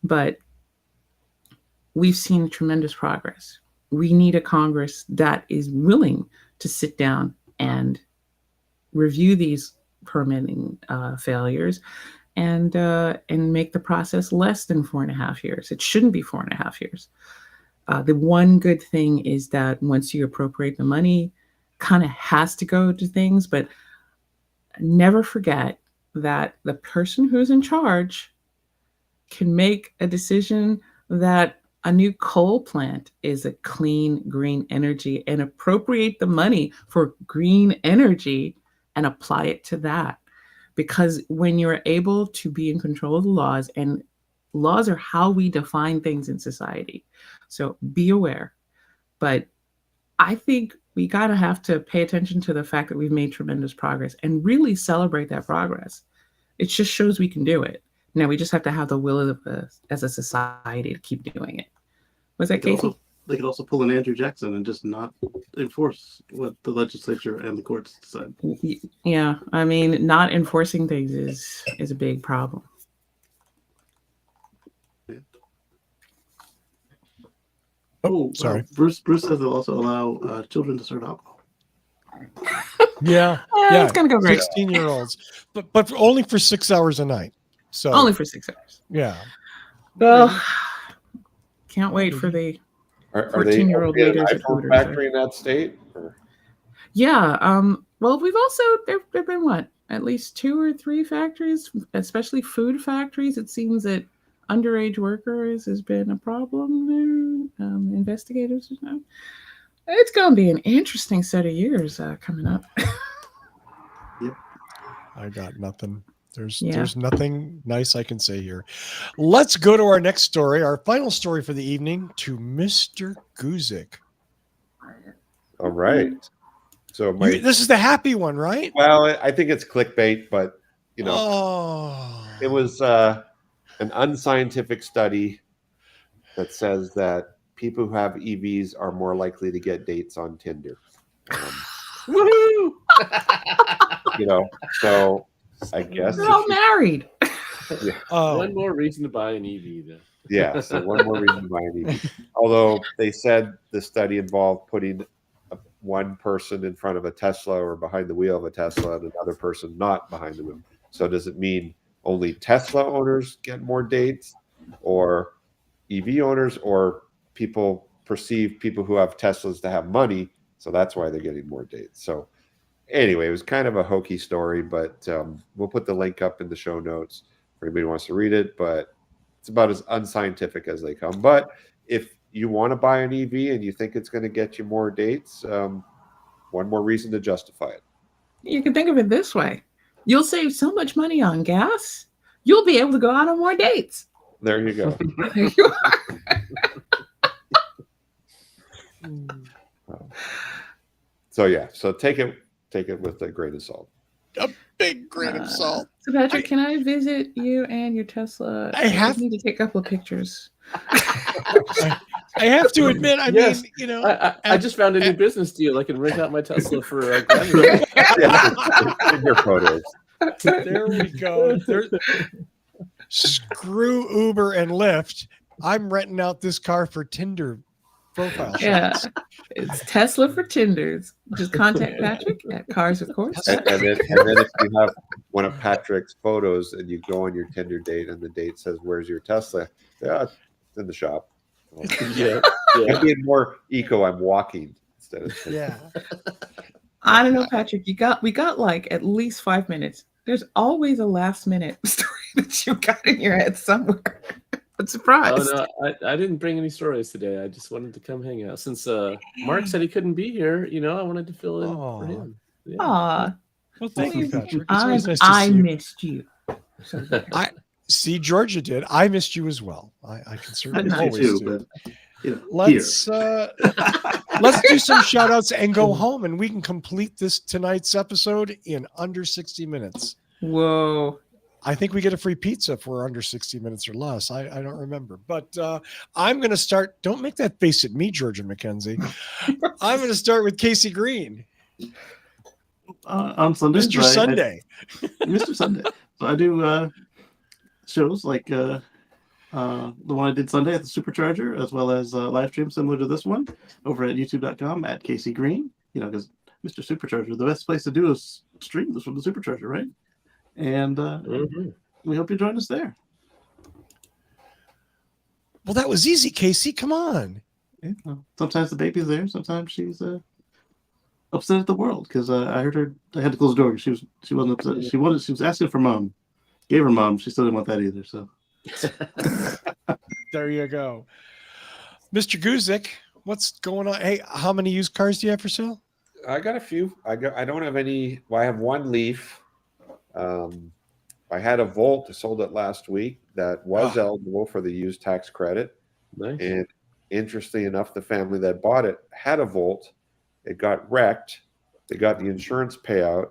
But we've seen tremendous progress. We need a Congress that is willing to sit down and review these permitting failures and make the process less than 4.5 years. It shouldn't be 4.5 years. The one good thing is that once you appropriate the money, kind of has to go to things, but never forget that the person who's in charge can make a decision that a new coal plant is a clean, green energy, and appropriate the money for green energy and apply it to that. because when you're able to be in control of the laws, and laws are how we define things in society. So be aware. But I think we have to pay attention to the fact that we've made tremendous progress and really celebrate that progress. It just shows we can do it. Now we just have to have the will of as a society to keep doing it. Was that Kacey? They could also pull an Andrew Jackson and just not enforce what the legislature and the courts decide. Yeah, I mean, not enforcing things is a big problem. Yeah. Oh, sorry. Bruce says they'll also allow children to serve alcohol. Yeah, It's gonna go great. 16-year-olds, but only for 6 hours a night. So Only for 6 hours. yeah. Well, can't wait for the Are they 14-year-old an leaders at iPhone Hooters, factory in that state? Or? Yeah. Well, we've also there've been what, at least 2 or 3 factories, especially food factories. It seems that underage workers has been a problem there. Investigators, it's gonna be an interesting set of years coming up. Yep. I got nothing. There's Yeah. nothing nice I can say here. Let's go to our next story, our final story for the evening, to Mr. Guzik. All right. So This is the happy one, right? well, I think it's clickbait, but Oh. it was an unscientific study that says that people who have EVs are more likely to get dates on Tinder. Woohoo! So I guess They're all married. Oh. One more reason to buy an EV then. yeah. So one more reason to buy an EV. Although they said the study involved putting one person in front of a Tesla or behind the wheel of a Tesla and another person not behind the wheel. So does it mean only Tesla owners get more dates, or EV owners, or people perceive people who have Teslas to have money, so that's why they're getting more dates? So anyway, it was kind of a hokey story, but we'll put the link up in the show notes for anybody who wants to read it. But it's about as unscientific as they come. But if you want to buy an EV and you think it's going to get you more dates, one more reason to justify it. You can think of it this way. You'll save so much money on gas, you'll be able to go out on more dates. There you go. There you are. So yeah, so take it with a grain of salt. A big grain of salt. So Patrick, can I visit you and your Tesla? I have- need to take a couple of pictures. I have to admit, I Yes. mean, I just found a new business deal. I can rent out my Tesla for Grammy. Yeah, in your photos. there we go. Screw Uber and Lyft. I'm renting out this car for Tinder profile Yeah, shots. it's Tesla for Tinders. Just contact Patrick at Cars with Course. And then if you have one of Patrick's photos and you go on your Tinder date and the date says, "Where's your Tesla?" Yeah, it's in the shop. Yeah. I'm being more eco. I'm walking instead of Yeah. I don't know, Patrick. We got like at least 5 minutes. There's always a last minute story that you got in your head somewhere. I'm surprised. Oh no, I didn't bring any stories today. I just wanted to come hang out. Since Mark said he couldn't be here, I wanted to fill in for him. Yeah. Aw, Well, thank you, Patrick. It's always nice to I see you. missed you. So there. See, Georgia did. I missed you as well. I can I certainly missed always you do. too, but here. Let's do some shout outs and go home, and we can complete tonight's episode in under 60 minutes. Whoa. I think we get a free pizza if we're under 60 minutes or less. I don't remember, but I'm going to start. Don't make that face at me, Georgia McKenzie. I'm going to start with Kacey Green, On Sunday, Mr. Sunday. Mr. Sunday. So I do shows like the one I did Sunday at the Supercharger, as well as live stream similar to this one over at youtube.com at Kacey Green. Because Mr. Supercharger, the best place to do is stream this from the Supercharger, right? And we hope you join us there. Well, that was easy, Kacey. Come on. Yeah, well, sometimes the baby's there. Sometimes she's upset at the world because I heard her. I had to close the door. She wasn't upset. She was asking for mom. Gave her mom. She still didn't want that either. So There you go. Mr. Guzik, what's going on? Hey, how many used cars do you have for sale? I got a few. I don't have any. Well, I have one Leaf. I had a Volt. I sold it last week. That was eligible for the used tax credit. Nice. And interestingly enough, the family that bought it had a Volt. It got wrecked. They got the insurance payout.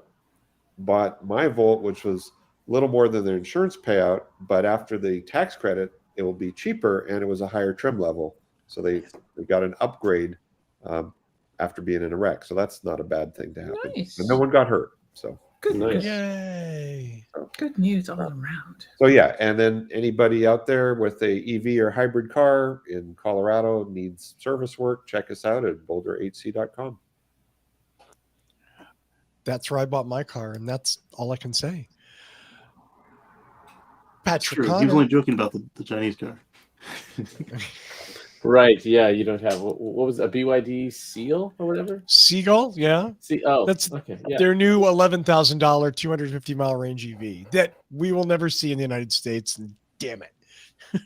Bought my Volt, which was a little more than their insurance payout, but after the tax credit, it will be cheaper, and it was a higher trim level. So they got an upgrade after being in a wreck. So that's not a bad thing to happen. Nice. And no one got hurt. So Good, Nice. Yay. good news all around. So yeah, and then anybody out there with a EV or hybrid car in Colorado needs service work, check us out at boulderhc.com. That's where I bought my car, and that's all I can say. Patrick True. He was Connor. only joking about the Chinese car. Right. Yeah. You don't have what was it, a BYD Seal or whatever? Seagull, yeah. See. Oh, That's okay. Yeah. their new $11,000 250-mile range EV that we will never see in the United States. And damn it.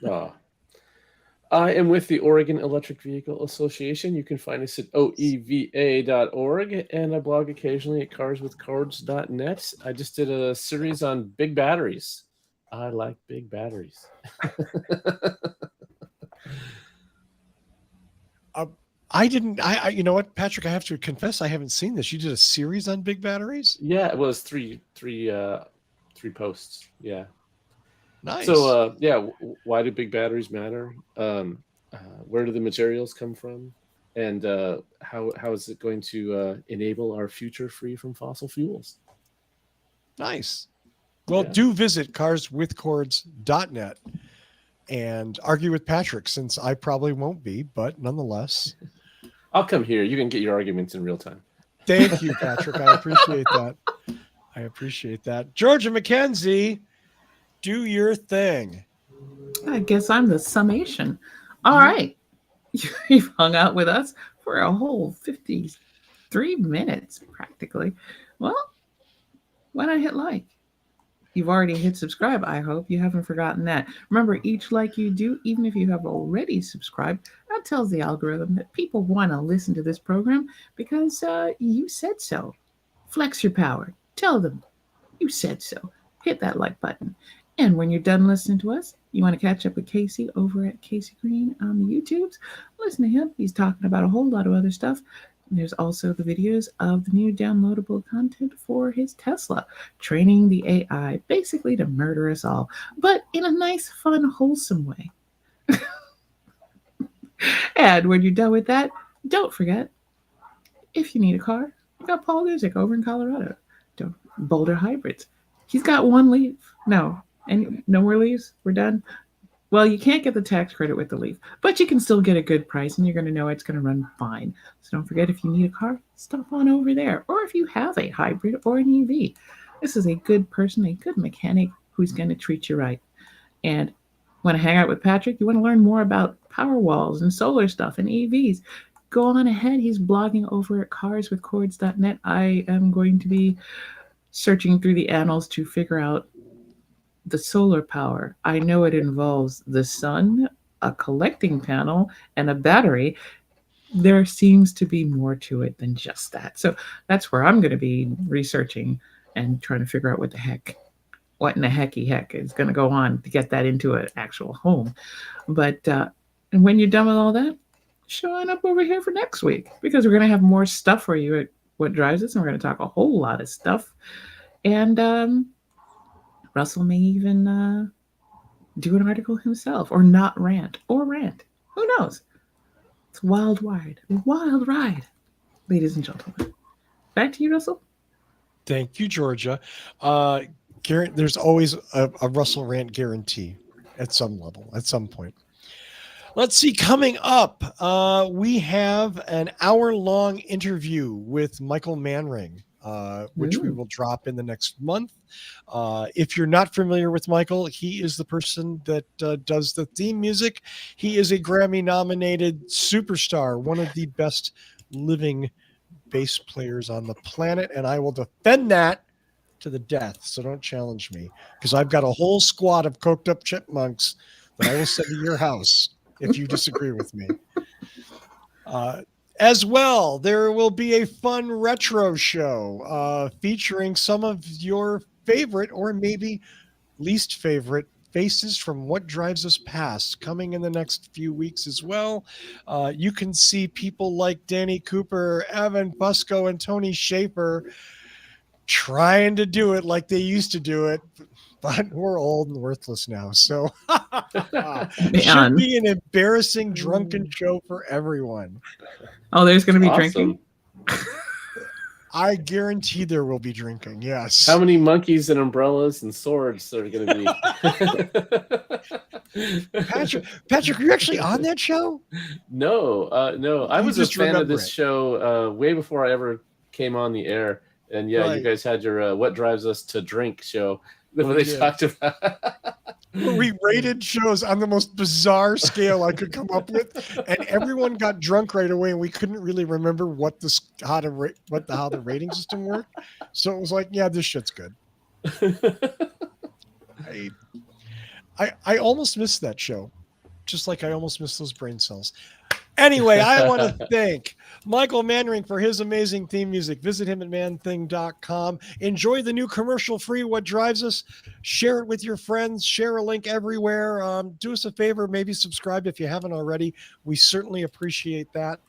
Oh. I am with the Oregon Electric Vehicle Association. You can find us at oeva.org, and I blog occasionally at carswithcords.net. I just did a series on big batteries. I like big batteries. I you know what, Patrick, I have to confess I haven't seen this. You did a series on big batteries? Yeah, it was three posts. Yeah. Nice. So why do big batteries matter? Where do the materials come from? And how is it going to enable our future free from fossil fuels? Nice. Well, Yeah. do visit carswithcords.net and argue with Patrick, since I probably won't be, but nonetheless. I'll come here. You can get your arguments in real time. Thank you, Patrick. I appreciate that. I appreciate that. Georgia McKenzie, do your thing. I guess I'm the summation. All right. You've hung out with us for a whole 53 minutes, practically. Well, why not hit like? You've already hit subscribe. I hope you haven't forgotten that. Remember, each like you do, even if you have already subscribed, that tells the algorithm that people want to listen to this program because you said so. Flex your power. Tell them you said so. Hit that like button. And when you're done listening to us, you want to catch up with Kacey over at Kacey Green on the YouTubes. Listen to him. He's talking about a whole lot of other stuff. There's also the videos of the new downloadable content for his Tesla, training the AI basically to murder us all, but in a nice, fun, wholesome way. And when you're done with that, don't forget, if you need a car, you got Paul Music over in Colorado. Boulder Hybrids. He's got one leaf. No more leaves. We're done. Well, you can't get the tax credit with the leaf, but you can still get a good price, and you're going to know it's going to run fine. So don't forget, if you need a car, stop on over there. Or if you have a hybrid or an EV, this is a good person, a good mechanic who's going to treat you right. And want to hang out with Patrick? You want to learn more about Powerwalls and solar stuff and EVs? Go on ahead. He's blogging over at carswithcords.net. I am going to be searching through the annals to figure out the solar power. I know it involves the sun, a collecting panel, and a battery. There seems to be more to it than just that. So that's where I'm going to be researching and trying to figure out what in the heck is going to go on to get that into an actual home. But and when you're done with all that, showing up over here for next week, because we're going to have more stuff for you at What Drives Us, and we're going to talk a whole lot of stuff. And Russell may even do an article himself, or not rant, or rant. Who knows? It's a wild ride, ladies and gentlemen. Back to you, Russell. Thank you, Georgia. There's always a Russell rant guarantee at some level, at some point. Let's see, coming up, we have an hour-long interview with Michael Manring, which we will drop in the next month. If you're not familiar with Michael, he is the person that does the theme music. He is a Grammy-nominated superstar, one of the best living bass players on the planet, and I will defend that to the death, so don't challenge me, because I've got a whole squad of coked-up chipmunks that I will send to your house if you disagree with me. As well, there will be a fun retro show featuring some of your favorite or maybe least favorite faces from What Drives Us Past coming in the next few weeks as well. You can see people like Danny Cooper, Evan Fusco, and Tony Schaefer trying to do it like they used to do it, but we're old and worthless now. So it should be an embarrassing drunken show for everyone. Oh, there's going to be Awesome. drinking? I guarantee there will be drinking. Yes. How many monkeys and umbrellas and swords are going to be? Patrick, are you actually on that show? No, no. I You was a just fan of remember this it. show way before I ever came on the air. And yeah, Right. you guys had your What Drives Us to Drink show where they did. talked about. We rated shows on the most bizarre scale I could come up with, and everyone got drunk right away, and we couldn't really remember how the rating system worked. So it was like, yeah, this shit's good. I almost missed that show, just like I almost missed those brain cells. Anyway, I want to thank Michael Mannering for his amazing theme music. Visit him at manthing.com. Enjoy the new commercial-free What Drives Us. Share it with your friends. Share a link everywhere. Do us a favor, maybe subscribe if you haven't already. We certainly appreciate that.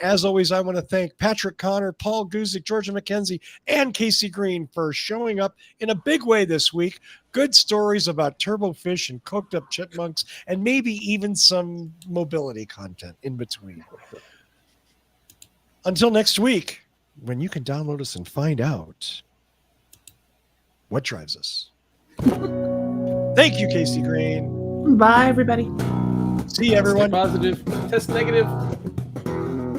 As always, I want to thank Patrick Connor, Paul Guzik, Georgia McKenzie, and Kacey Green for showing up in a big way this week. Good stories about turbofish and cooked up chipmunks, and maybe even some mobility content in between. Until next week, when you can download us and find out what drives us. Thank you, Kacey Green. Bye, everybody. See you, everyone. Test positive, test negative.